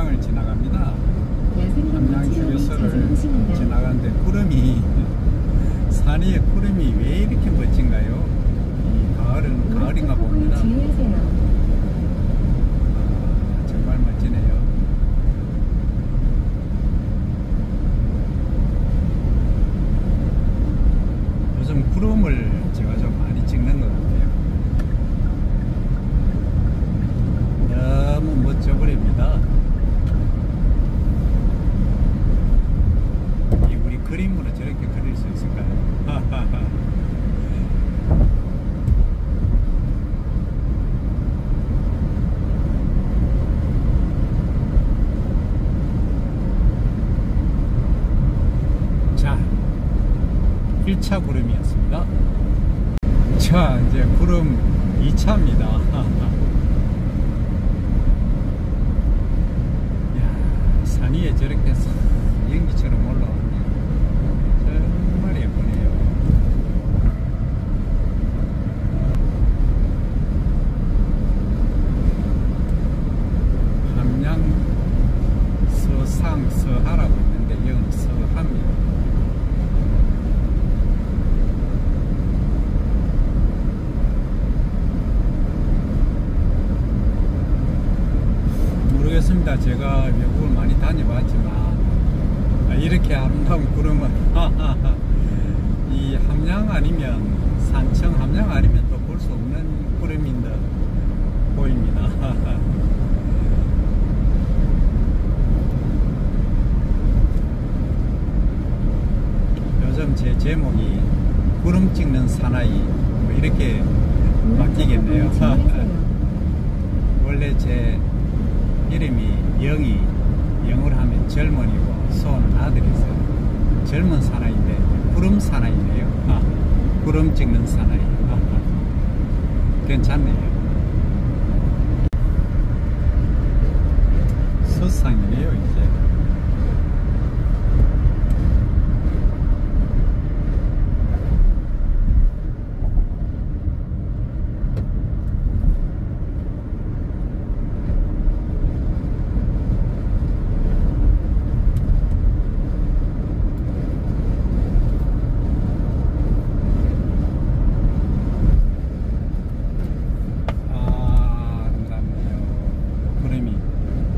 함양을 지나갑니다. 함양 휴게소를 지나가는데 구름이 산 위에 구름이 왜 이렇게 멋진가요? 이 가을은 가을인가 봅니다. 정말 멋지네요. 요즘 구름을 제가 좀 많이 찍는 것 같아요. 너무 멋져버립니다. 우리 그림으로 저렇게 그릴 수 있을까요? 자, 1차 구름이었습니다. 자, 이제 구름 2차입니다. 산 위에 저렇게 연기처럼 올라오네. 정말 예쁘네요. 함양 서상 서하라고 있는데 여기는 서하입니다. 모르겠습니다. 제가 외국을 많이 다녀봤지만 이렇게 아름다운 구름은 이 함양 아니면 산청 함양 아니면 또 볼 수 없는 구름인 듯 보입니다. 요즘 제 제목이 구름 찍는 사나이 뭐 이렇게 바뀌겠네요. 원래 제 이름이 영이, 영어로 하면 젊은이고 소는 아들이 있어요. 젊은 사나이인데 구름 사나이네요. 구름 찍는 사나이. 괜찮네요. 서상이네요 이제.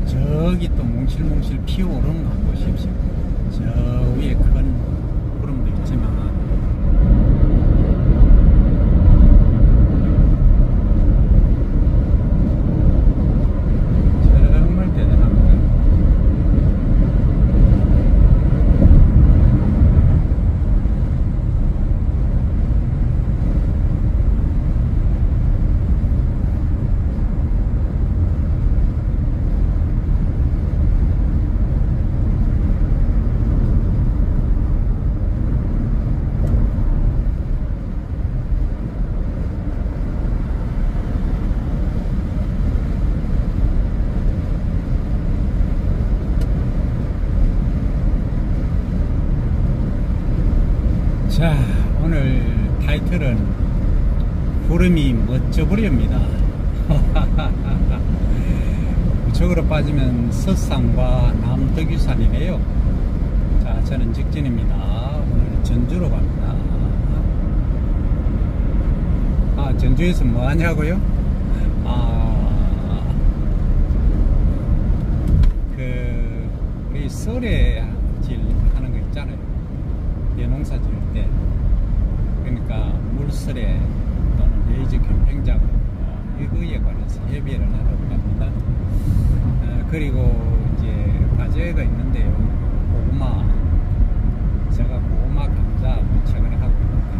저기 또 몽실몽실 피어오르는 거 한번 보십시오. 저 위에 큰 구름도 있지만 정말 대단합니다. 자, 오늘 타이틀은 구름이 멋져버립니다. 저으로 빠지면 서산과 남덕유산이네요. 자, 저는 직진입니다. 오늘 전주로 갑니다. 전주에서 뭐 하냐고요? 우리 썰에질 하는 거 있잖아요. 대농사 지을 때. 그러니까 물설에 또는 레이저 캠핑 작업 이거에 관해서 협의를 하러 갑니다. 그리고 이제 과제가 있는데요. 고구마, 제가 고구마 감자 최근에 하고 있는데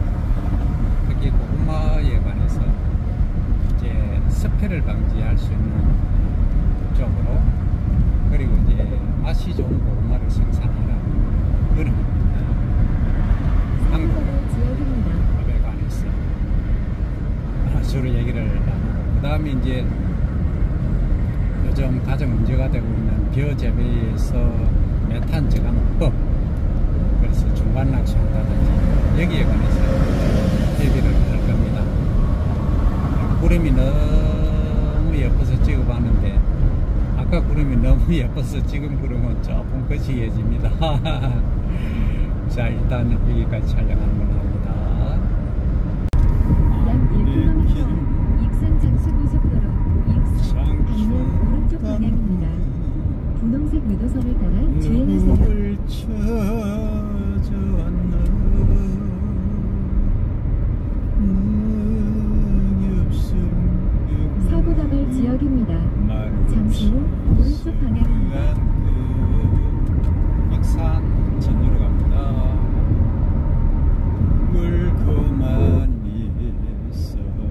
특히 고구마에 관해서 이제 습해를 방지할 수 있는 쪽으로, 그리고 이제 맛이 좋은 고구마를 생산하라 그런 방법에 관해서 주로 얘기를 하고, 그 다음에 이제 요즘 가장 문제가 되고 있는 벼재배에서 메탄 저감법, 그래서 중간 낚시한다든지 여기에 관해서 대비를 할 겁니다. 구름이 너무 예뻐서 찍어봤는데 아까 아까 구름이 너무 예뻐서 지금 구름은 조금 거시기해집니다. 자, 일단 여기까지 촬영하는 걸로 합니다. 약 1km 익산 장수고속도로 익산 방면 오른쪽 방향입니다. 분홍색 유도선을 따라 주행하세요. 사고 다발 지역입니다. 잠시 후 오른쪽 방향입니다. 익산 전주로 갑니다. 울고만 있어가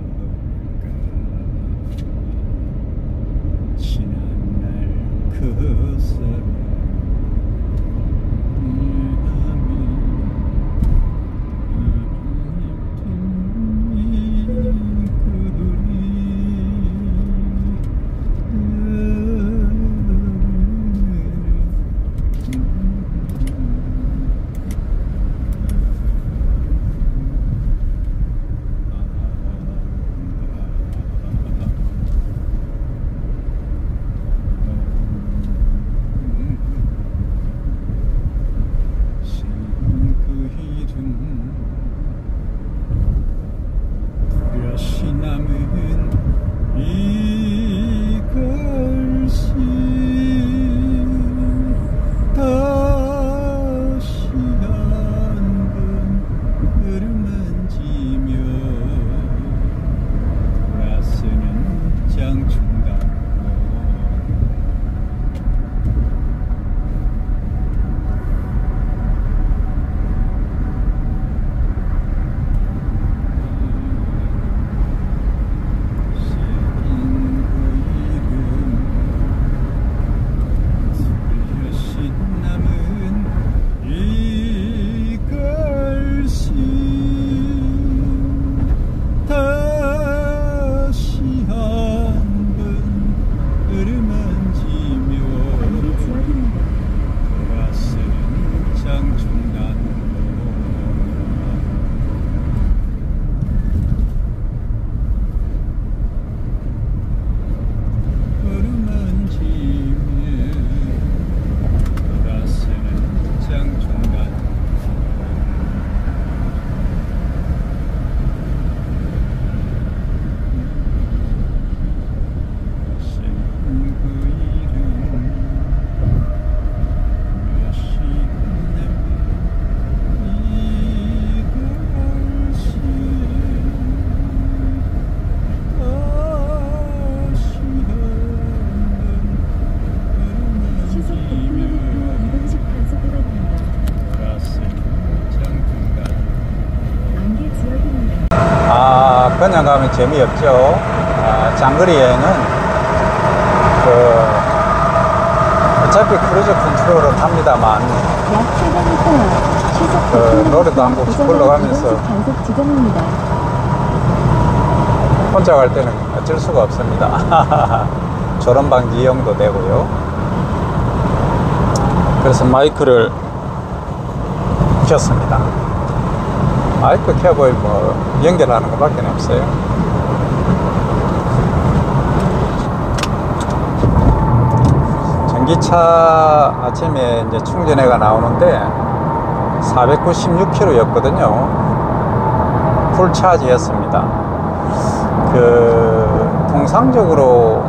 지난날 그 사람 그냥 가면 재미없죠. 장거리 여행은 어차피 크루즈 컨트롤을 합니다만 노래도 한 곡씩 불러가면서 혼자 갈 때는 어쩔 수가 없습니다. 졸음방지 이용도 되고요. 그래서 마이크를 켰습니다. 마이크 켜고 뭐 연결하는 것밖에 없어요. 전기차 아침에 이제 충전해가 나오는데 496km였거든요. 풀 차지 했습니다. 통상적으로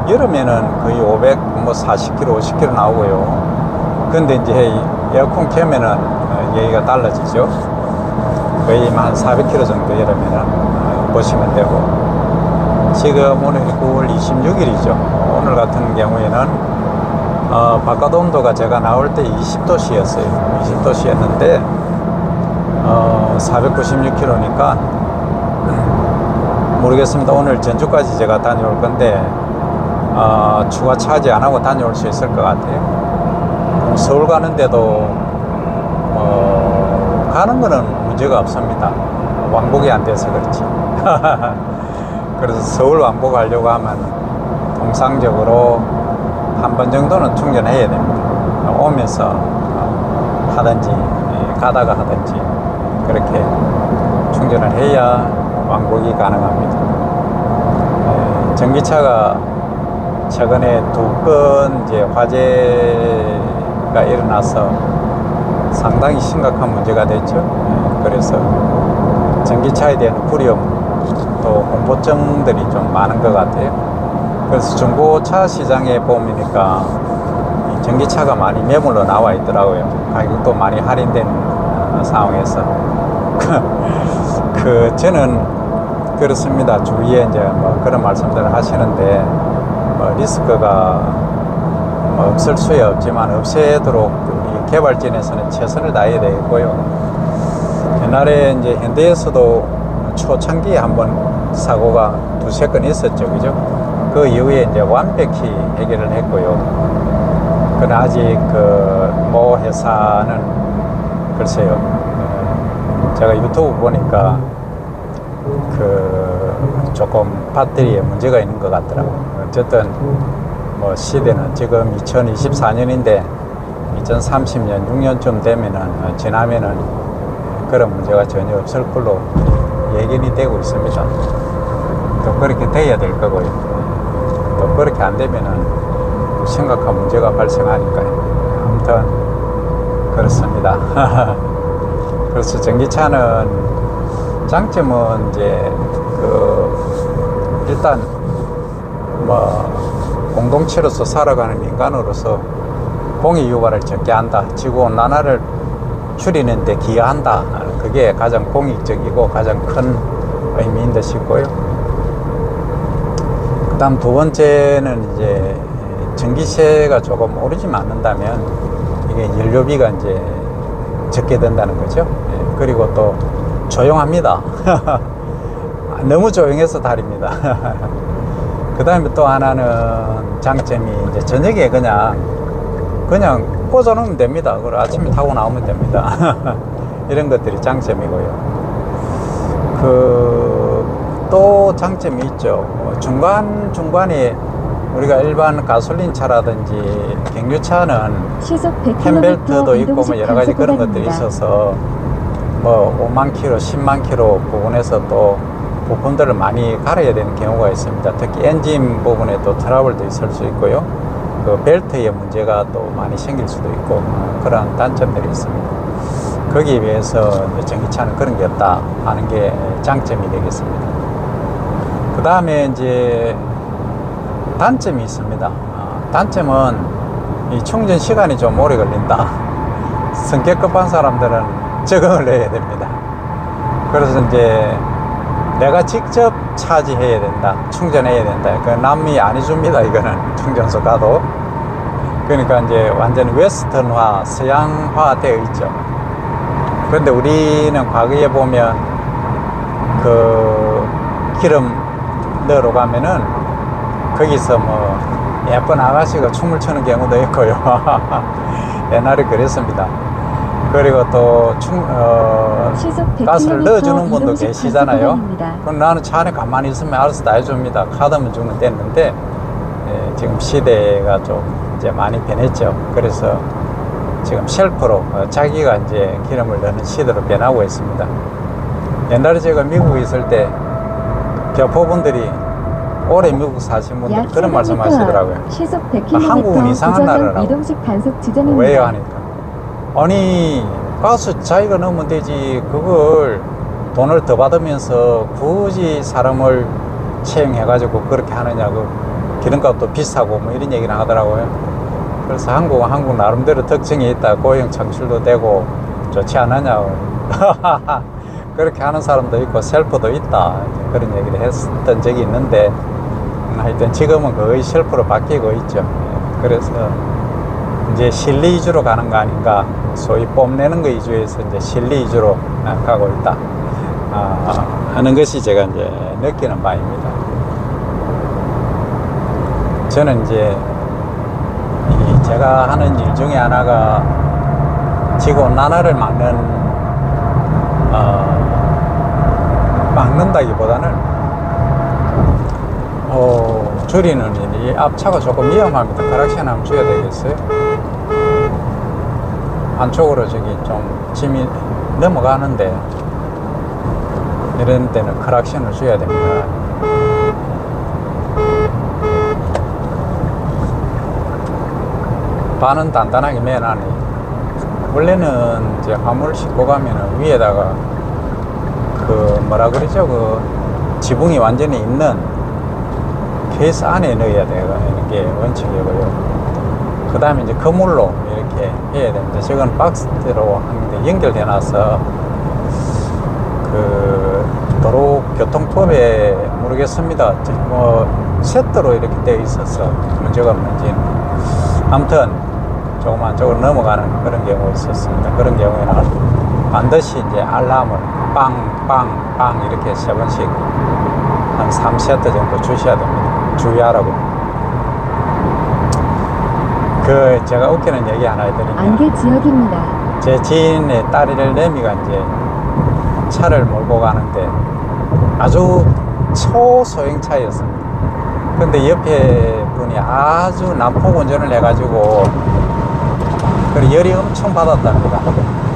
여름에는 거의 540km, 50km 나오고요. 근데 이제 에어컨 켜면은 얘기가 달라지죠. 거의 한 400km 정도 여름에는 보시면 되고, 지금 오늘 9월 26일이죠. 오늘 같은 경우에는 바깥 온도가 제가 나올 때 20도씨였어요. 20도씨였는데 496km니까 모르겠습니다. 오늘 전주까지 제가 다녀올 건데 추가 차지 안 하고 다녀올 수 있을 것 같아요. 서울 가는데도 가는 거는 문제가 없습니다. 왕복이 안 돼서 그렇지. 그래서 서울 왕복하려고 하면 통상적으로 한 번 정도는 충전해야 됩니다. 오면서 하든지 가다가 하든지 그렇게 충전을 해야 왕복이 가능합니다. 전기차가 최근에 2건 이제 화재가 일어나서 상당히 심각한 문제가 됐죠. 그래서 전기차에 대한 두려움 또 공포증들이 좀 많은 것 같아요. 그래서 중고차 시장에 보니까 전기차가 많이 매물로 나와 있더라고요. 가격도 많이 할인된 상황에서 저는 그렇습니다. 주위에 이제 뭐 그런 말씀들을 하시는데 뭐 리스크가 뭐 없을 수야 없지만 없애도록 우리 개발진에서는 최선을 다해야 되겠고요. 옛날에 이제 현대에서도 초창기에 한번 사고가 2~3건 있었죠, 그죠? 그 이후에 이제 완벽히 해결을 했고요. 그러나 아직 모 회사는 글쎄요, 제가 유튜브 보니까 조금 배터리에 문제가 있는 것 같더라고요. 어쨌든 뭐 시대는 지금 2024년인데 2030년, 6년쯤 되면은 지나면은 그런 문제가 전혀 없을 걸로 예견이 되고 있습니다. 또 그렇게 돼야 될 거고요. 또 그렇게 안 되면은 심각한 문제가 발생하니까요. 아무튼 그렇습니다. 그래서 전기차는 장점은 이제 일단 뭐 공동체로서 살아가는 인간으로서 공해 유발을 적게 한다, 지구온난화를 줄이는 데 기여한다, 그게 가장 공익적이고 가장 큰 의미인 듯 싶고요. 그 다음 2번째는 이제 전기세가 조금 오르지 않는다면 이게 연료비가 이제 적게 된다는 거죠. 그리고 또 조용합니다. 너무 조용해서 다릅니다. 그 다음에 또 하나는 장점이 이제 저녁에 그냥 꽂아놓으면 됩니다. 그리고 아침에 타고 나오면 됩니다. 이런 것들이 장점이고요. 또 장점이 있죠. 중간중간에 우리가 일반 가솔린 차라든지 경유차는 펜벨트도 있고 뭐 여러 가지 그런 것들이 있어서 뭐 5만 킬로, 10만 킬로 부분에서 또 부품들을 많이 갈아야 되는 경우가 있습니다. 특히 엔진 부분에 또 트러블도 있을 수 있고요. 벨트의 문제가 또 많이 생길 수도 있고 그런 단점들이 있습니다. 거기에 비해서 전기차는 그런 게 없다 하는 게 장점이 되겠습니다. 그 다음에 이제 단점이 있습니다. 단점은 이 충전 시간이 좀 오래 걸린다. 성격 급한 사람들은 적응을 해야 됩니다. 그래서 이제 내가 직접 차지해야 된다, 충전해야 된다. 그 남이 안 해줍니다. 이거는 충전소 가도. 그러니까 이제 완전히 웨스턴화, 서양화 되어 있죠. 그런데 우리는 과거에 보면 기름 넣으러 가면은 거기서 뭐 예쁜 아가씨가 춤을 추는 경우도 있고요. 옛날에 그랬습니다. 그리고 또 가스를 넣어주는 분도 계시잖아요. 그럼 나는 차 안에 가만히 있으면 알아서 다 해줍니다. 카드만 주면 됐는데 지금 시대가 좀 이제 많이 변했죠. 그래서 지금 셀프로 자기가 이제 기름을 넣는 시대로 변하고 있습니다. 옛날에 제가 미국에 있을 때 교포분들이 오래 미국 사신 분들 그런 말씀 하시더라고요. 한국은 이상한 나라라고. 왜요 하니까 아니 가스 자기가 넣으면 되지 그걸 돈을 더 받으면서 굳이 사람을 채용해 가지고 그렇게 하느냐고, 기름값도 비싸고 뭐 이런 얘기를 하더라고요. 그래서 한국은 한국 나름대로 특징이 있다, 고용 창출도 되고 좋지 않느냐고. 그렇게 하는 사람도 있고 셀프도 있다, 그런 얘기를 했던 적이 있는데 하여튼 지금은 거의 셀프로 바뀌고 있죠. 그래서 이제 실리 위주로 가는 거 아닌가, 소위 뽐내는 거 위주에서 이제 실리 위주로 가고 있다 하는 것이 제가 이제 느끼는 바입니다. 저는 이제 제가 하는 일 중에 하나가 지구온난화를 막는다기보다는 줄이는 일이, 앞차가 조금 위험합니다. 크락션 한번 줘야 되겠어요? 안쪽으로 저기 좀 짐이 넘어가는데 이런 데는 크락션을 줘야 됩니다. 반은 단단하게 매놔니. 원래는 이제 화물 싣고 가면은 위에다가 그 뭐라 그러죠, 그 지붕이 완전히 있는 케이스 안에 넣어야 되는 게 원칙이고요. 그 다음에 이제 그물로 이렇게 해야 됩니다. 저건 박스대로 하는데 연결돼 놔서 그 도로교통법에 모르겠습니다. 뭐 세트로 이렇게 되어 있어서 문제가 없는지는. 아무튼 조그만 쪽으로 넘어가는 그런 경우가 있었습니다. 그런 경우에는 반드시 이제 알람을 빵빵빵 이렇게 3번씩 한 3세트 정도 주셔야 됩니다. 주의하라고. 그 제가 웃기는 얘기 하나 해드리면, 안개 지역입니다. 제 지인의 딸을 레미가 이제 차를 몰고 가는데 아주 초소형차였습니다. 근데 옆에 분이 아주 난폭 운전을 해가지고 그 열이 엄청 받았답니다.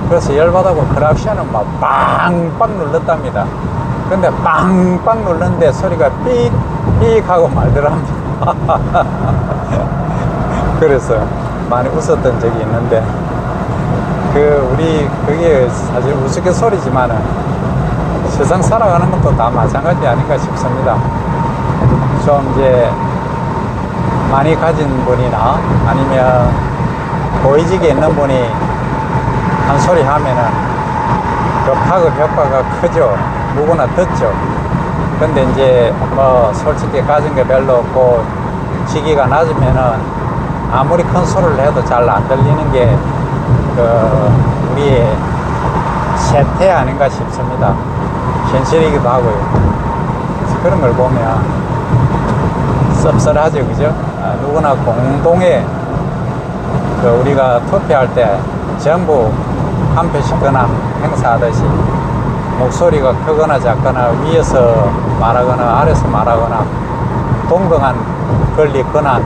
그래서 열받아고 크락션은 막 빵빵 눌렀답니다. 근데 빵빵 눌렀는데 소리가 삑삑 하고 말더랍니다. 그래서 많이 웃었던 적이 있는데, 우리 그게 사실 우스갯소리지만은 세상 살아가는 것도 다 마찬가지 아닌가 싶습니다. 좀 이제 많이 가진 분이나 아니면 고위직에 있는 분이 한 소리 하면은 그 파급 효과가 크죠. 누구나 듣죠. 근데 이제 뭐 솔직히 가진 게 별로 없고 직위가 낮으면은 아무리 큰 소리를 해도 잘 안 들리는 게 우리의 세태 아닌가 싶습니다. 현실이기도 하고요. 그런 걸 보면 씁쓸하죠, 그죠? 누구나 공동의 우리가 투표할 때 전부 한 표씩 거나 행사하듯이 목소리가 크거나 작거나 위에서 말하거나 아래서 말하거나 동등한 권리 권한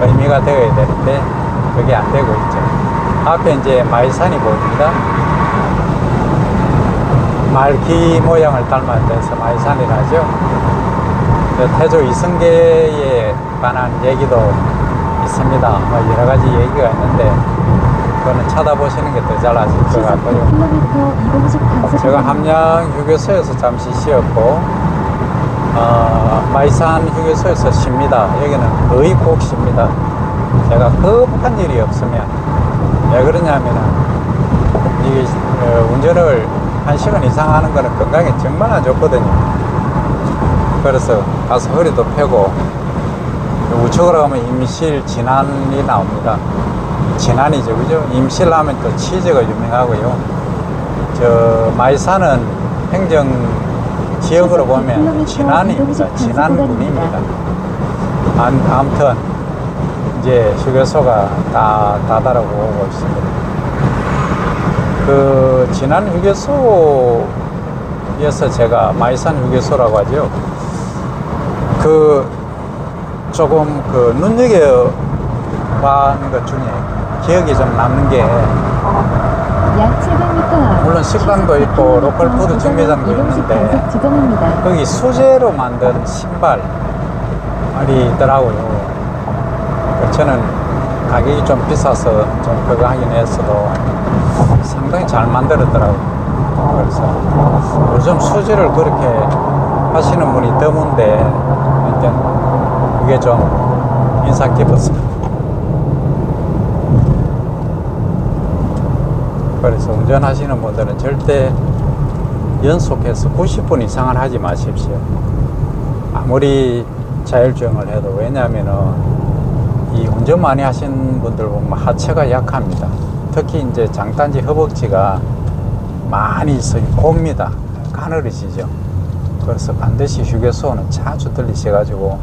의미가 되어야 되는데 그게 안 되고 있죠. 앞에 이제 마이산이 보입니다. 말기 모양을 닮아서 마이산이라죠. 태조 이성계에 관한 얘기도 있습니다. 뭐 여러 가지 얘기가 있는데 그거는 찾아보시는 게 더 잘 아실 것 같고요. 제가 함양 휴게소에서 잠시 쉬었고 마이산 휴게소에서 쉽니다. 여기는 거의 꼭 쉽니다. 제가 급한 일이 없으면. 왜 그러냐면은 이게 운전을 1시간 이상 하는 거는 건강에 정말 안 좋거든요. 그래서 가서 허리도 펴고, 우측으로 가면 임실 진안이 나옵니다. 진안이죠, 그죠? 임실 하면 또 치즈가 유명하고요. 저 마이산은 행정 지역으로 보면 진안입니다. 진안군입니다. 아무튼 이제 휴게소가 다 다다르고 있습니다. 그 진안 휴게소에서 제가 마이산 휴게소라고 하죠. 조금 눈여겨봤는 것 중에 기억이 좀 남는 게, 약 700m 물론 식당도 있고 로컬 푸드 정류장도 있는데 거기 수제로 만든 신발이 있더라고요. 저는 가격이 좀 비싸서 좀 그거 하긴 했어도 상당히 잘 만들었더라고요. 그래서 요즘 수제를 그렇게 하시는 분이 드문데 일단 그게 좀 인상 깊었습니다. 그래서 운전하시는 분들은 절대 연속해서 90분 이상은 하지 마십시오. 아무리 자율주행을 해도. 왜냐하면은 이 운전 많이 하신 분들 보면 하체가 약합니다. 특히 이제 장단지 허벅지가 많이 있어요. 곱니다. 가늘어지죠. 그래서 반드시 휴게소는 자주 들리셔가지고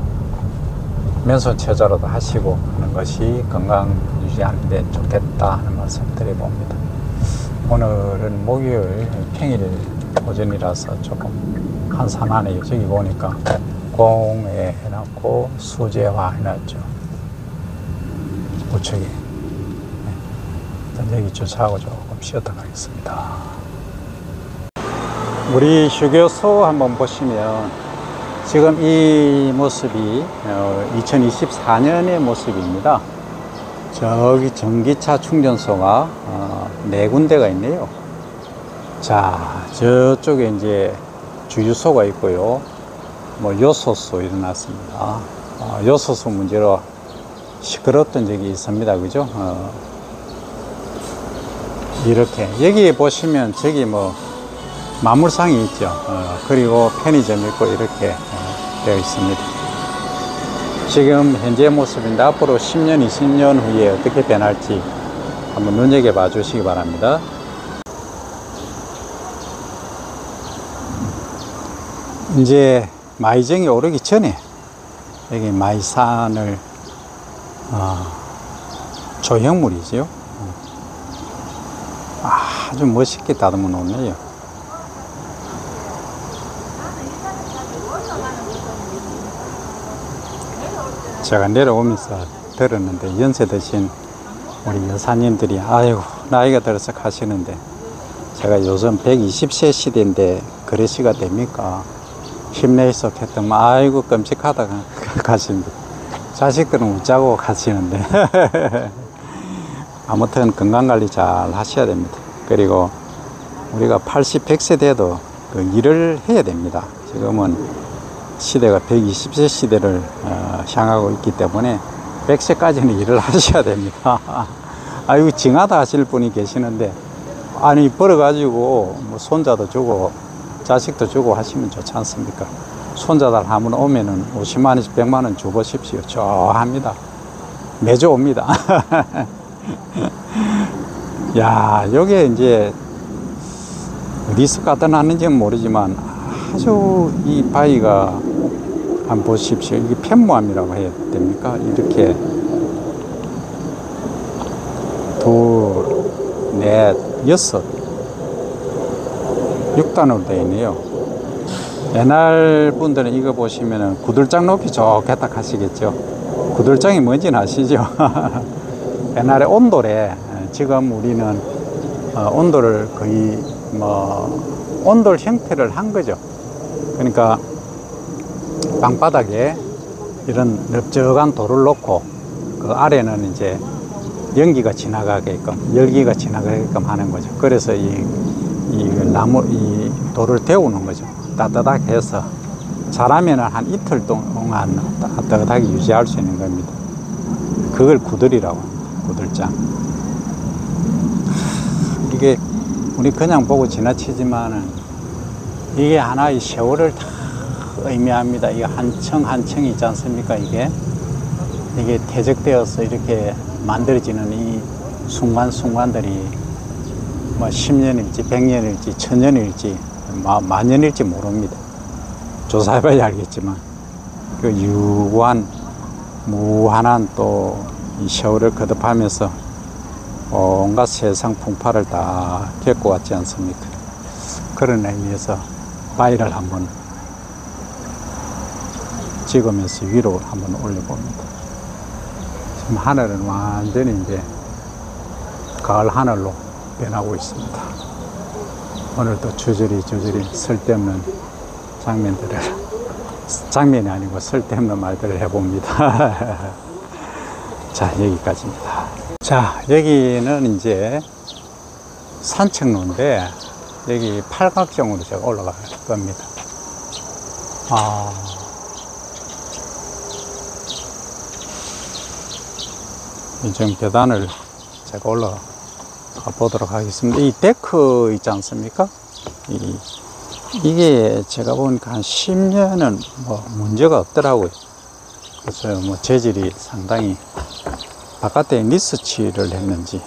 맨손 체조라도 하시고 하는 것이 건강 유지하는 데 좋겠다 하는 말씀 드려봅니다. 오늘은 목요일 평일 오전이라서 조금 한산하네요. 저기 보니까 공에 해놨고 수제화 해놨죠. 우측에. 일단 여기 주차하고 조금 쉬었다 가겠습니다. 우리 휴게소 한번 보시면 지금 이 모습이 2024년의 모습입니다. 저기 전기차 충전소가 4군데가 있네요. 자, 저쪽에 이제 주유소가 있고요. 뭐 요소수 일어났습니다. 요소수 문제로 시끄럽던 적이 있습니다. 그죠? 이렇게 여기 보시면 저기 뭐 마물상이 있죠. 그리고 편의점 있고 이렇게 되어 있습니다. 지금 현재 모습인데 앞으로 10년, 20년 후에 어떻게 변할지 한번 눈여겨봐 주시기 바랍니다. 이제 마이정이 오르기 전에 여기 마이산을 조형물이죠. 아주 멋있게 다듬어 놓네요. 제가 내려오면서 들었는데 연세 드신 우리 여사님들이 아이고 나이가 들어서 가시는데 제가 요즘 120세 시대인데 그러시가 됩니까? 힘내서 했더니 아이고 끔찍하다 가십니다. 자식들은 웃자고 가시는데 아무튼 건강관리 잘 하셔야 됩니다. 그리고 우리가 80, 100세 돼도 그 일을 해야 됩니다. 지금은 시대가 120세 시대를 향하고 있기 때문에 100세까지는 일을 하셔야 됩니다. 아이고 징하다 하실 분이 계시는데 아니 벌어가지고 뭐 손자도 주고 자식도 주고 하시면 좋지 않습니까? 손자들 한번 오면은 50만원씩 100만원 줘보십시오. 좋아합니다. 매주 옵니다. 야, 요게 이제 어디서 갖다 놨는지는 모르지만 아주 이 바위가 한번 보십시오. 이게 편모함이라고 해야 됩니까? 이렇게 둘, 넷, 여섯 6단으로 되어 있네요. 옛날 분들은 이거 보시면은 구들장 높이 좋겠다 하시겠죠. 구들장이 뭔지는 아시죠? 옛날에 온돌에 지금 우리는 온돌을 거의 뭐 온돌 형태를 한 거죠. 그러니까 땅바닥에 이런 넓적한 돌을 놓고 그 아래는 이제 연기가 지나가게끔 열기가 지나가게끔 하는 거죠. 그래서 이 돌을 데우는 거죠. 따뜻하게 해서 잘하면 한 이틀 동안 따뜻하게 유지할 수 있는 겁니다. 그걸 구들이라고 합니다. 구들장. 이게 우리 그냥 보고 지나치지만은 이게 하나의 세월을 다 의미합니다. 이게 한 층 한 층이 있지 않습니까? 이게 퇴적되어서 이렇게 만들어지는 이 순간순간들이 뭐 10년일지 100년일지 1000년일지 만년일지 모릅니다. 조사해봐야 알겠지만 그 유구한 무한한 또 이 세월을 거듭하면서 온갖 세상 풍파를 다 겪고 왔지 않습니까? 그런 의미에서 바위를 한번 찍으면서 위로 한번 올려봅니다. 지금 하늘은 완전히 이제 가을 하늘로 변하고 있습니다. 오늘도 주저리 쓸데없는 장면이 아니고 쓸데없는 말들을 해봅니다. 자, 여기까지입니다. 자, 여기는 이제 산책로인데 여기 팔각정으로 제가 올라갈 겁니다. 지금 계단을 제가 올라가 보도록 하겠습니다. 이 데크 있지 않습니까? 이게 제가 보니까 한 10년은 뭐 문제가 없더라고요. 그래서 뭐 재질이 상당히 바깥에 리스치를 했는지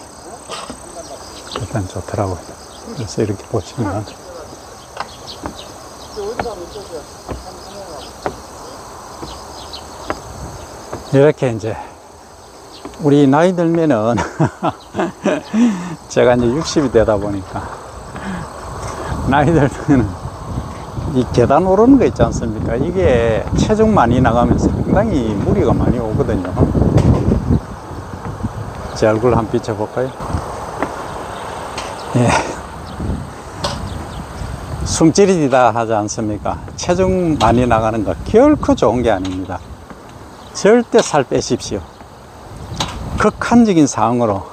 일단 좋더라고요. 그래서 이렇게 보시면 이렇게 이제 우리 나이 들면은 제가 이제 60이 되다 보니까 나이 들면은 이 계단 오르는 거 있지 않습니까? 이게 체중 많이 나가면 상당히 무리가 많이 오거든요. 제 얼굴 한번 비춰볼까요? 예. 숨찌리다 하지 않습니까? 체중 많이 나가는 거 결코 좋은 게 아닙니다. 절대 살 빼십시오. 극한적인 상황으로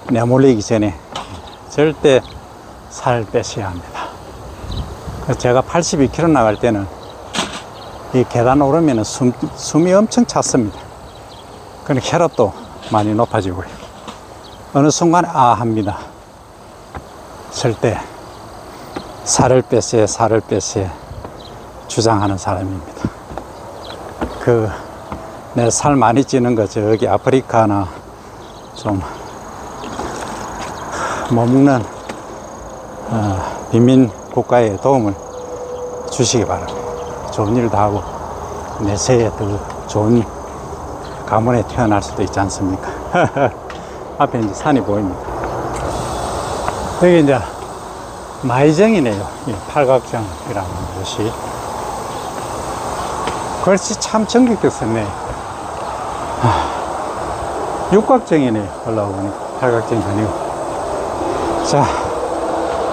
내몰리기 전에 절대 살을 빼셔야 합니다. 제가 82kg 나갈 때는 이 계단 오르면 숨이 엄청 찼습니다. 그러니까 혈압도 많이 높아지고요. 어느 순간에 아 합니다. 절대 살을 빼세요, 살을 빼세요 주장하는 사람입니다. 내 살 많이 찌는 거 저기 아프리카나 좀 머무는 빈민 국가에 도움을 주시기 바랍니다. 좋은 일도 하고 내세에 더 좋은 가문에 태어날 수도 있지 않습니까? 앞에 이제 산이 보입니다. 여기 이제 마이정이네요. 이 팔각정이라는 곳이. 글씨 참 정겹게 썼네. 육각정이네. 올라오니까 팔각정이 아니고. 자,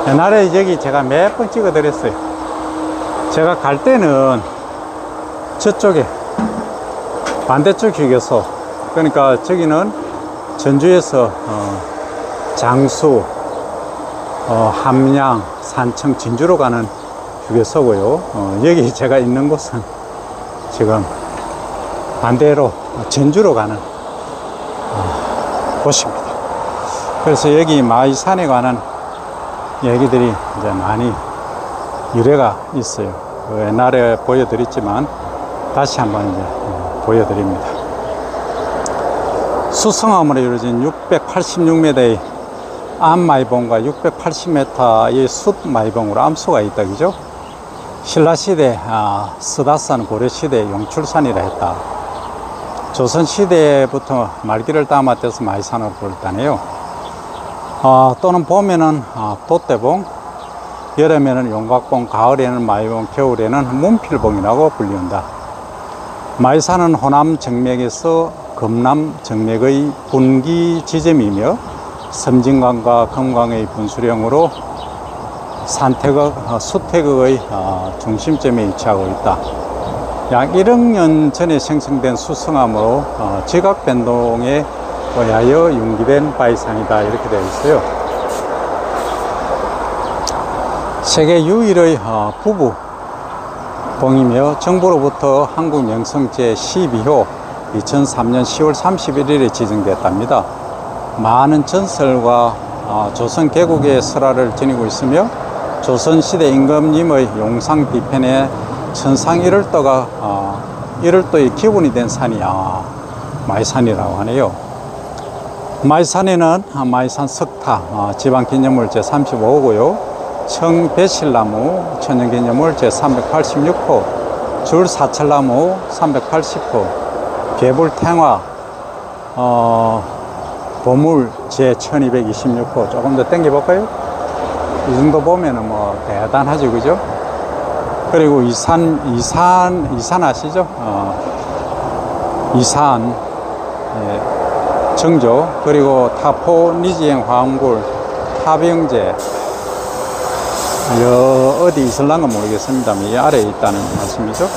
옛날에 여기 제가 몇 번 찍어 드렸어요. 제가 갈 때는 저쪽에 반대쪽 휴게소, 그러니까 저기는 전주에서 장수, 함양, 산청, 진주로 가는 휴게소고요. 여기 제가 있는 곳은 지금 반대로 전주로 가는 곳입니다. 그래서 여기 마이산에 관한 얘기들이 이제 많이 유래가 있어요. 옛날에 보여드렸지만 다시 한번 이제 보여드립니다. 수성암으로 이루어진 686m의 암마이봉과 680m의 숫마이봉으로 암수가 있다, 그죠? 신라시대 스다산 고려시대 용출산이라 했다. 조선시대부터 말기를 담아떼서 마이산으로 부르다네요. 또는 봄에는 돛대봉, 여름에는 용각봉, 가을에는 마이봉, 겨울에는 문필봉이라고 불린다. 마이산은 호남 정맥에서 금남 정맥의 분기 지점이며 섬진강과 금강의 분수령으로 수태극의 중심점에 위치하고 있다. 약 1억 년 전에 생성된 수성암으로 지각 변동에 의하여 융기된 바위산이다, 이렇게 되어 있어요. 세계 유일의 부부봉이며 정부로부터 한국 명성 제12호 2003년 10월 31일에 지정됐답니다. 많은 전설과 조선 개국의 설화를 지니고 있으며 조선시대 임금님의 용상 뒤편에 천상 1월도의 기본이 된 산이 마이산이라고 하네요. 마이산에는 마이산 석타 지방기념물 제35호고요. 청배실나무 천연기념물 제386호, 줄사철나무 380호, 개불탱화 보물 제1226호. 조금 더 당겨볼까요? 이 정도 보면은 뭐 대단하죠, 그죠? 그리고 이산 아시죠? 이산 정조, 그리고 타포 니지행 화엄굴, 타병제, 어디 있을란가 모르겠습니다만 이 아래에 있다는 말씀이죠.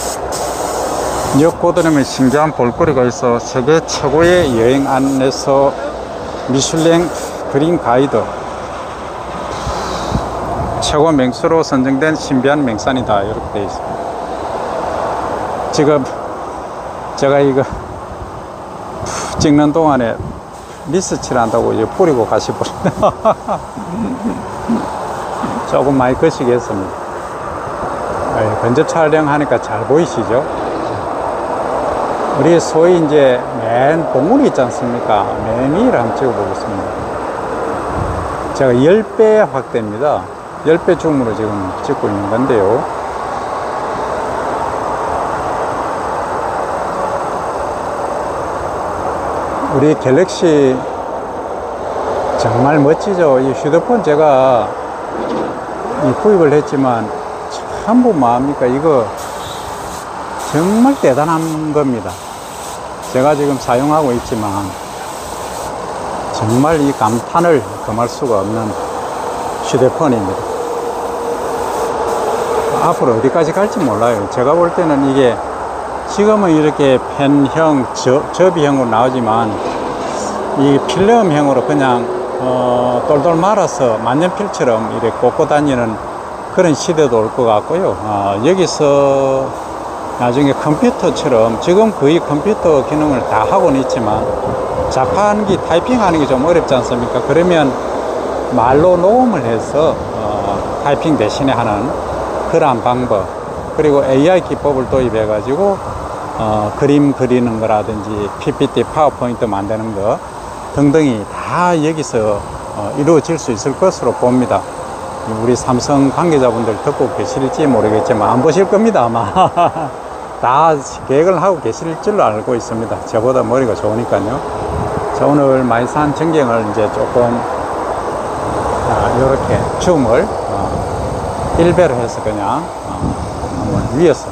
역고드름에 신기한 볼거리가 있어 세계 최고의 여행 안내서 미슐랭 그린 가이드 최고 명소로 선정된 신비한 명산이다, 이렇게 되어 있습니다. 지금 제가 이거 찍는 동안에 리스칠 한다고 이제 뿌리고 가시버린다. 조금 많이 거시겠습니다. 근접 촬영하니까 잘 보이시죠? 우리 소위 이제 맨 봉우리 있지 않습니까? 맨 위를 한번 찍어보겠습니다. 제가 10배 확대입니다. 10배 줌으로 지금 찍고 있는 건데요. 우리 갤럭시 정말 멋지죠? 이 휴대폰 제가 구입을 했지만 참 뭐합니까? 이거 정말 대단한 겁니다. 제가 지금 사용하고 있지만 정말 이 감탄을 금할 수가 없는 휴대폰입니다. 앞으로 어디까지 갈지 몰라요. 제가 볼 때는 이게 지금은 이렇게 펜형, 접이형으로 나오지만 이 필름형으로 그냥 똘똘 말아서 만년필처럼 이렇게 꽂고 다니는 그런 시대도 올 것 같고요. 여기서 나중에 컴퓨터처럼 지금 거의 컴퓨터 기능을 다 하고는 있지만 자판기 타이핑하는 게 좀 어렵지 않습니까? 그러면 말로 녹음을 해서 타이핑 대신에 하는 그러한 방법, 그리고 AI 기법을 도입해 가지고 그림 그리는 거라든지 PPT 파워포인트 만드는 거 등등이 다 여기서 이루어질 수 있을 것으로 봅니다. 우리 삼성 관계자분들 듣고 계실지 모르겠지만 안 보실 겁니다 아마. 다 계획을 하고 계실 줄로 알고 있습니다. 저보다 머리가 좋으니까요. 자, 오늘 마이산 전경을 이제 조금 이렇게 줌을 1배로 해서 그냥 한번 위에서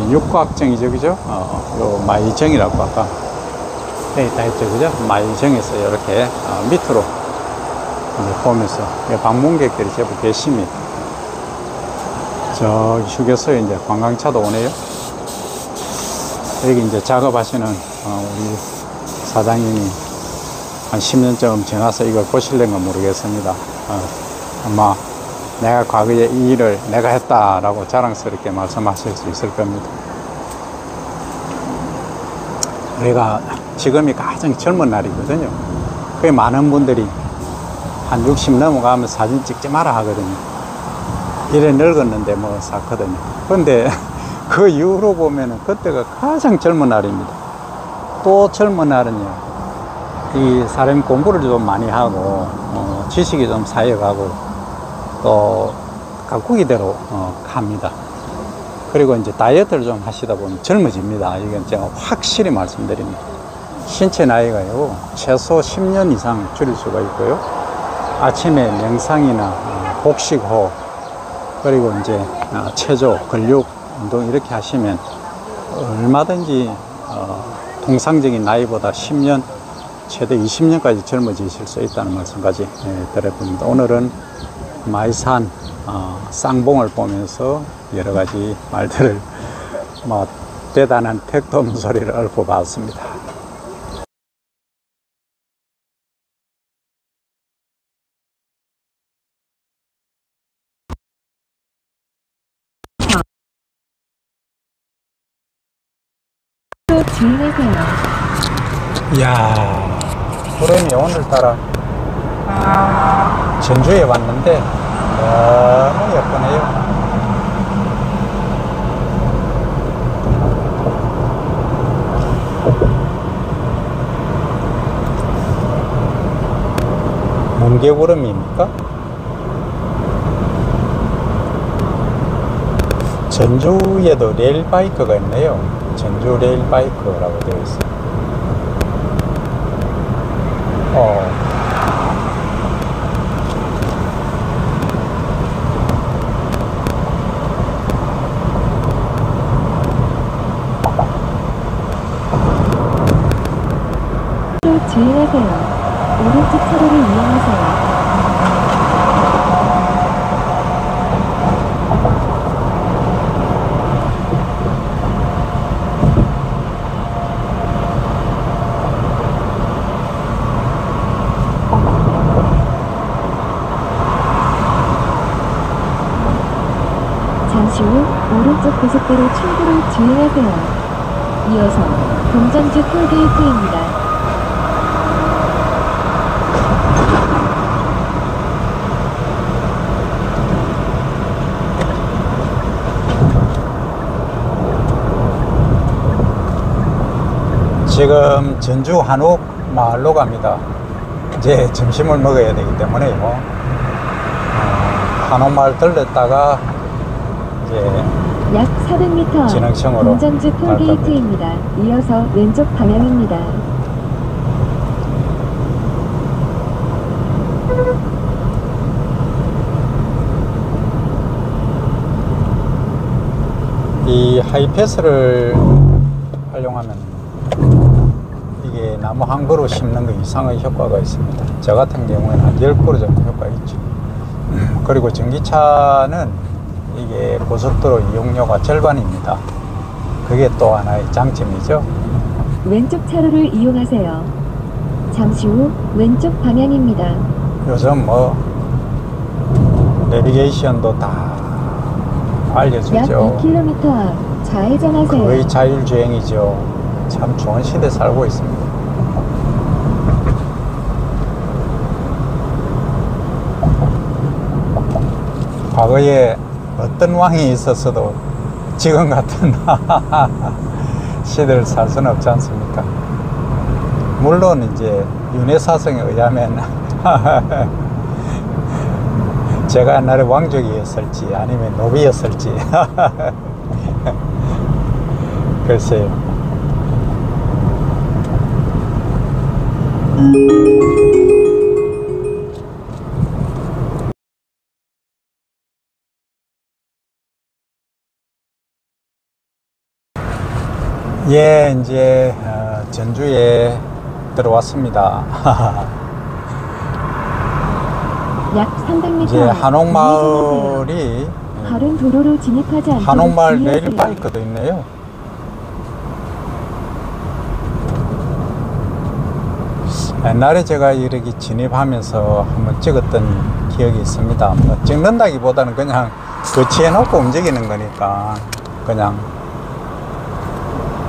육각정이죠, 그죠? 요 마이정이라고 아까 돼 있다 했죠, 그죠? 마이정에서 이렇게 밑으로 보면서 방문객들이 제법 계십니다. 저기 휴게소에 이제 관광차도 오네요. 여기 이제 작업하시는 우리 사장님이 한 10년쯤 지나서 이걸 보실는가 모르겠습니다. 아마 내가 과거에 이 일을 내가 했다라고 자랑스럽게 말씀하실 수 있을 겁니다. 우리가 지금이 가장 젊은 날이거든요. 그게 많은 분들이 한 60 넘어가면 사진 찍지 마라 하거든요. 이래 늙었는데 뭐 샀거든요. 근데 그 이후로 보면은 그때가 가장 젊은 날입니다. 또 젊은 날은요, 이 사람 공부를 좀 많이 하고 지식이 좀 쌓여가고 또 가꾸기대로 갑니다. 그리고 이제 다이어트를 좀 하시다 보면 젊어집니다. 이건 제가 확실히 말씀드립니다. 신체 나이가요 최소 10년 이상 줄일 수가 있고요. 아침에 명상이나 복식호흡, 그리고 이제 체조, 근력 운동 이렇게 하시면 얼마든지 통상적인 나이보다 10년, 최대 20년까지 젊어지실 수 있다는 말씀까지 드려봅니다. 오늘은 마이산 쌍봉을 보면서 여러 가지 말들을 대단한 택도 없는 소리를 읊어봤습니다. 주의하세요. 이야, 구름이 오늘따라 전주에 왔는데 너무 예쁘네요. 뭉게구름입니까? 전주에도 레일바이크가 있네요. 전주 레일바이크라고 되어 있어요. 주의하세요. 오른쪽 차로를 이용하세요. 잠시 후 오른쪽 고속도로 출구를 주행하세요. 이어서 동전주 톨게이트입니다. 지금 전주 한옥 마을로 갑니다. 이제 점심을 먹어야 되기 때문에요. 한옥마을 들렸다가 이제 약 400m 진흥청으로 동전주 톨게이트입니다. 이어서 왼쪽 방향입니다. 이 하이패스를 활용하면 이게 나무 한 그루 심는 거 이상의 효과가 있습니다. 저 같은 경우에는 한 10그루 정도 효과가 있죠. 그리고 전기차는 이게 고속도로 이용료가 절반입니다. 그게 또 하나의 장점이죠. 왼쪽 차로를 이용하세요. 잠시 후 왼쪽 방향입니다. 요즘 뭐 내비게이션도 다 약 알려주죠. 2km 앞 좌회전하세요. 거의 자율주행이죠. 참 좋은 시대 살고 있습니다. 과거에 어떤 왕이 있었어도 지금 같은 시대를 살 수는 없지 않습니까? 물론 이제 윤회사성에 의하면 제가 옛날에 왕족이었을지 아니면 노비였을지 글쎄요. 예, 이제 전주에 들어왔습니다. 약 300m 이제 앞 한옥마을이 다른 도로로 진입하지 않도록 한옥마을 주의하세요. 레일바이크도 있네요. 옛날에 제가 이렇게 진입하면서 한번 찍었던 기억이 있습니다. 뭐 찍는다기보다는 그냥 거치해놓고 움직이는 거니까 그냥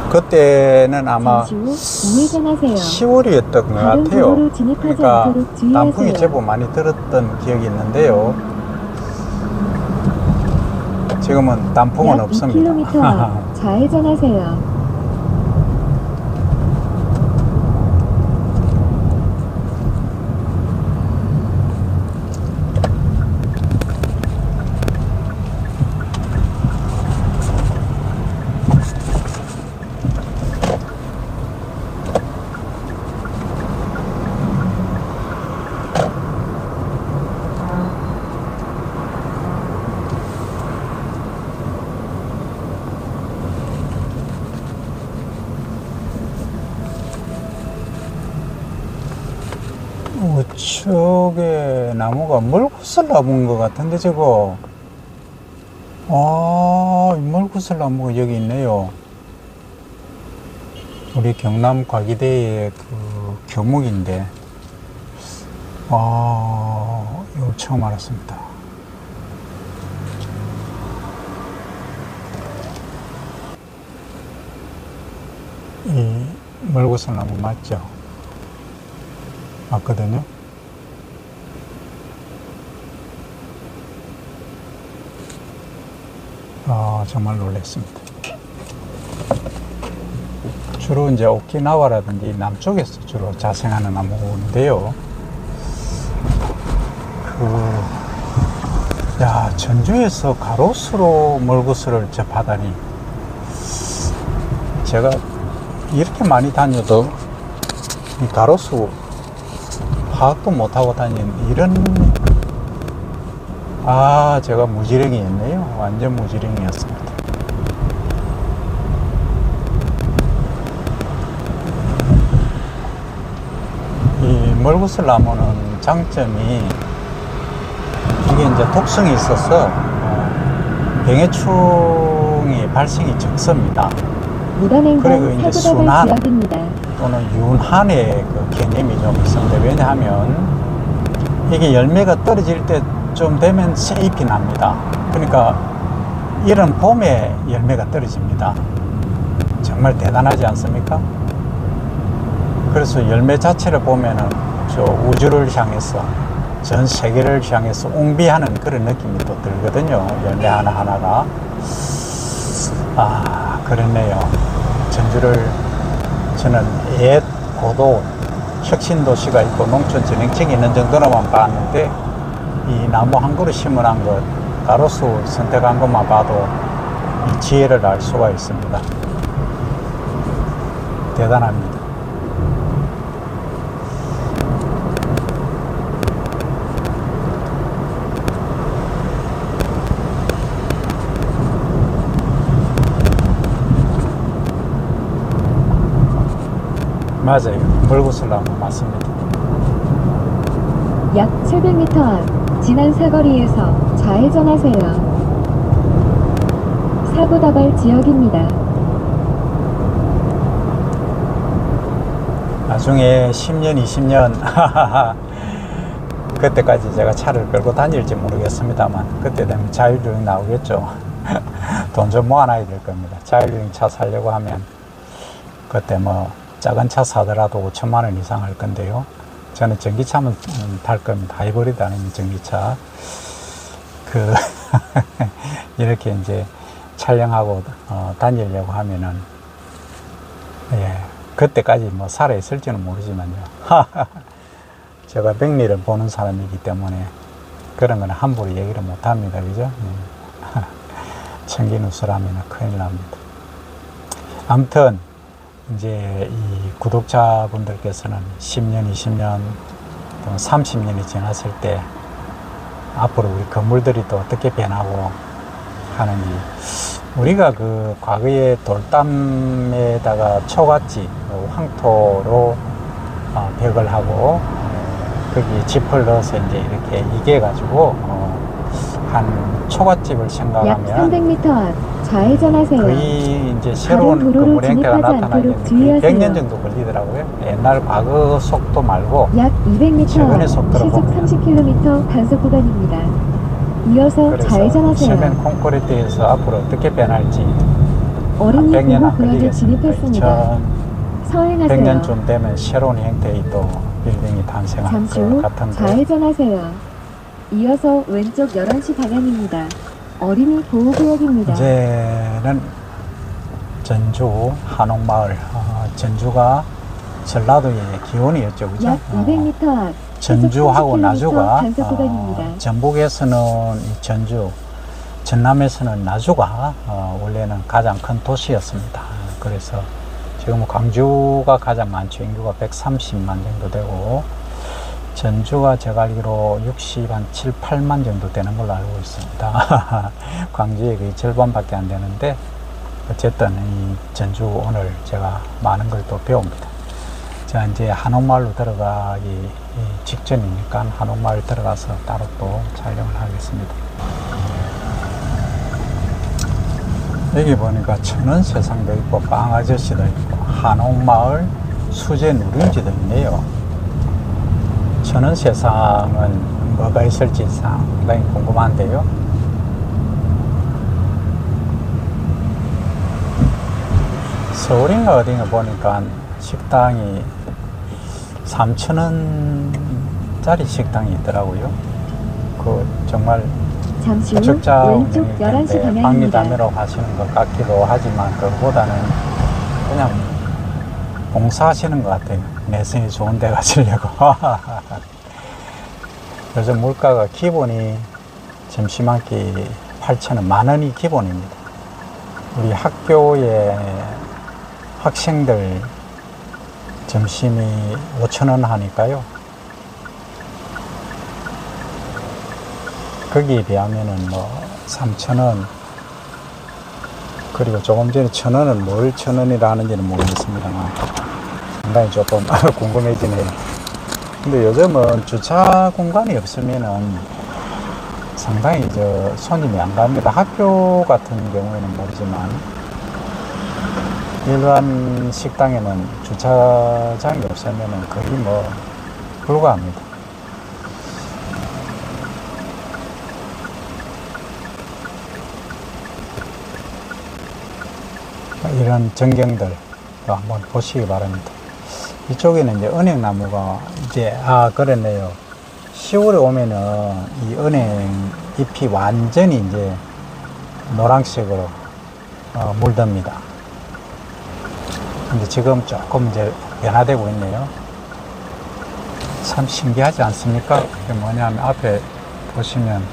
그때는 아마 잠시 후 우회전하세요. 10월이었던 것 다른 같아요. 도로로 진입하지 그러니까 않도록 주의하세요. 단풍이 제법 많이 들었던 기억이 있는데요. 지금은 단풍은 약 없습니다. 2km 앞 좌회전하세요. 우측에 나무가 멀구슬 나무인 것 같은데 저거. 아, 멀구슬 나무가 여기 있네요. 우리 경남 과기대의 그 교목인데, 이걸 처음 알았습니다. 이 멀구슬 나무 맞죠? 맞거든요. 정말 놀랐습니다. 주로 이제 오키나와라든지 남쪽에서 주로 자생하는 나무인데요. 전주에서 가로수로 멀구슬을 접하다니. 제가 이렇게 많이 다녀도 이 가로수 파악도 못하고 다니는 이런, 제가 무지랭이였네요. 완전 무지랭이였습니다. 이 멀구슬 나무는 장점이 이게 이제 독성이 있어서 병해충이 발생이 적습니다. 그리고 이제 순환 지역입니다. 또는 윤한의 그 개념이 좀 있습니다. 왜냐하면 이게 열매가 떨어질 때 좀 되면 새 잎이 납니다. 그러니까 이런 봄에 열매가 떨어집니다. 정말 대단하지 않습니까? 그래서 열매 자체를 보면은 저 우주를 향해서 전 세계를 향해서 옹비하는 그런 느낌이 또 들거든요. 열매 하나하나가. 그렇네요. 전주를 저는 옛 고도 혁신도시가 있고 농촌진흥청이 있는 정도로만 봤는데 이 나무 한 그루 심어놓은 것, 가로수 선택한 것만 봐도 이 지혜를 알 수가 있습니다. 대단합니다. 맞아요. 멀구슬 나무 맞습니다. 약 700m 앞 지난 사거리에서 좌회전하세요. 사고 다발 지역입니다. 나중에 10년, 20년 그때까지 제가 차를 끌고 다닐지 모르겠습니다만 그때 되면 자율주행 나오겠죠. 돈 좀 모아놔야 될 겁니다. 자율주행 차 사려고 하면 그때 뭐 작은 차 사더라도 5천만 원 이상 할 건데요. 저는 전기차만 탈 겁니다. 하이브리드 아니면 전기차. 이렇게 이제 촬영하고 다니려고 하면은 예, 그때까지 뭐 살아있을지는 모르지만요. 제가 백리를 보는 사람이기 때문에 그런 건 함부로 얘기를 못 합니다. 그죠? 청기누설하면 큰일 납니다. 아무튼 이제 이 구독자분들께서는 10년, 20년, 또 30년이 지났을 때 앞으로 우리 건물들이 또 어떻게 변하고 하는지, 우리가 그 과거에 돌담에다가 초가지, 황토로 벽을 하고 거기 짚을 넣어서 이제 이렇게 이겨가지고 한 초가집을 약 생각하면 300m 앞 좌회전하세요. 거의 이제 새로운 다른 도로로 건물 형태가 진입하지 나타나기 않도록 주의하세요. 100년 정도 걸리더라고요. 옛날 과거 속도 말고 약 200m 최근의 앞 속도로 시속 보면 30km 단속 구간입니다. 이어서 그래서 좌회전하세요. 세면 콘크리트에서 앞으로 어떻게 변할지 어린이 100년 보호 안 구역에 걸리겠습니다. 진입했습니다. 서행하세요. 100년쯤 되면 새로운 형태의 또 빌딩이 탄생할 잠시 것 후 같은데, 좌회전하세요. 이어서 왼쪽 11시 방향입니다. 어린이 보호구역입니다. 이제는 전주 한옥마을, 전주가 전라도의 기원이었죠, 그죠? 약 200m 앞 전주하고 시속 30km 나주가 단속 구간입니다. 전북에서는 이 전주, 전남에서는 나주가 원래는 가장 큰 도시였습니다. 그래서 지금 광주가 가장 많죠. 인구가 130만 정도 되고 전주가 제가 알기로 67, 8만 정도 되는 걸로 알고 있습니다. 광주의 거의 절반밖에 안 되는데 어쨌든 이 전주 오늘 제가 많은 걸 또 배웁니다. 자, 이제 한옥마을로 들어가기 직전이니까 한옥마을 들어가서 따로 또 촬영을 하겠습니다. 여기 보니까 천원세상도 있고 빵아저씨도 있고 한옥마을 수제 누룽지도 있네요. 천원세상은 뭐가 있을지 상당히 궁금한데요. 서울인가 어딘가 보니까 식당이 3,000원짜리 식당이 있더라고요. 그 정말 잠시 후 적자 왼쪽 운영일 11시 텐데 방향입니다. 방리담회로 하시는 것 같기도 하지만 그거보다는 그냥 봉사하시는 것 같아요. 내성이 좋은 데 가시려고. 요즘 물가가 기본이 점심 한 끼 8,000원, 10,000원이 기본입니다. 우리 학교에 학생들 점심이 5,000원 하니까요. 거기에 비하면은 뭐 3,000원, 그리고 조금 전에 1,000원은 뭘 1,000원이라 하는지는 모르겠습니다만 상당히 조금 궁금해지네요. 근데 요즘은 주차 공간이 없으면은 상당히 손님이 안 갑니다. 학교 같은 경우에는 모르지만 일반 식당에는 주차장이 없으면은 거의 뭐 불가합니다. 이런 전경들도 한번 보시기 바랍니다. 이쪽에는 이제 은행나무가 이제 그랬네요. 10월에 오면은 이 은행 잎이 완전히 이제 노란색으로 물듭니다. 근데 지금 조금 이제 변화되고 있네요. 참 신기하지 않습니까? 이게 뭐냐면 앞에 보시면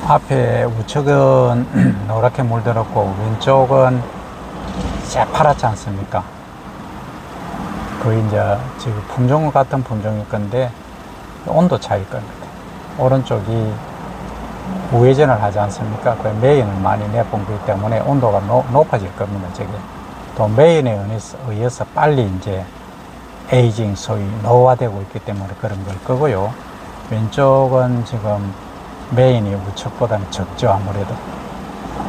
앞에 우측은 노랗게 물들었고 왼쪽은 새파랗지 않습니까? 거의 이제 지금 품종 같은 품종일 건데 온도 차이일 겁니다. 오른쪽이 우회전을 하지 않습니까? 그 메인을 많이 내뿜기 때문에 온도가 높아질 겁니다. 저게 또 메인에 의해서 빨리 이제 에이징, 소위 노화되고 있기 때문에 그런 걸 거고요. 왼쪽은 지금 메인이 우측보다는 적죠, 아무래도.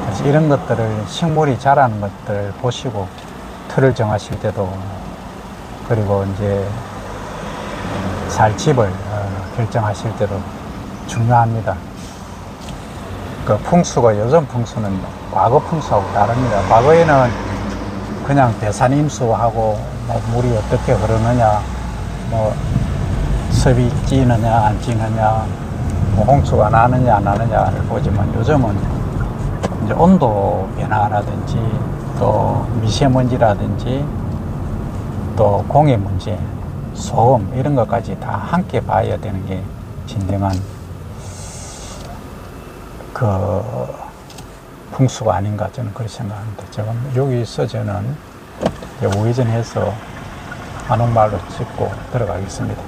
그래서 이런 것들을 식물이 자라는 것들을 보시고 틀을 정하실 때도 그리고 이제 살 집을 결정하실 때도 중요합니다. 그 풍수가 요즘 풍수는 과거 풍수하고 다릅니다. 과거에는 그냥 대산임수하고 뭐 물이 어떻게 흐르느냐, 뭐 습이 찌느냐 안 찌느냐, 뭐 홍수가 나느냐 안 나느냐를 보지만 요즘은 이제 온도 변화라든지 또 미세먼지라든지 또 공해 문제, 소음 이런 것까지 다 함께 봐야 되는 게 진정한 그 풍수가 아닌가 저는 그렇게 생각합니다. 지금 여기서 저는 우회전해서 한옥마을로 찍고 들어가겠습니다.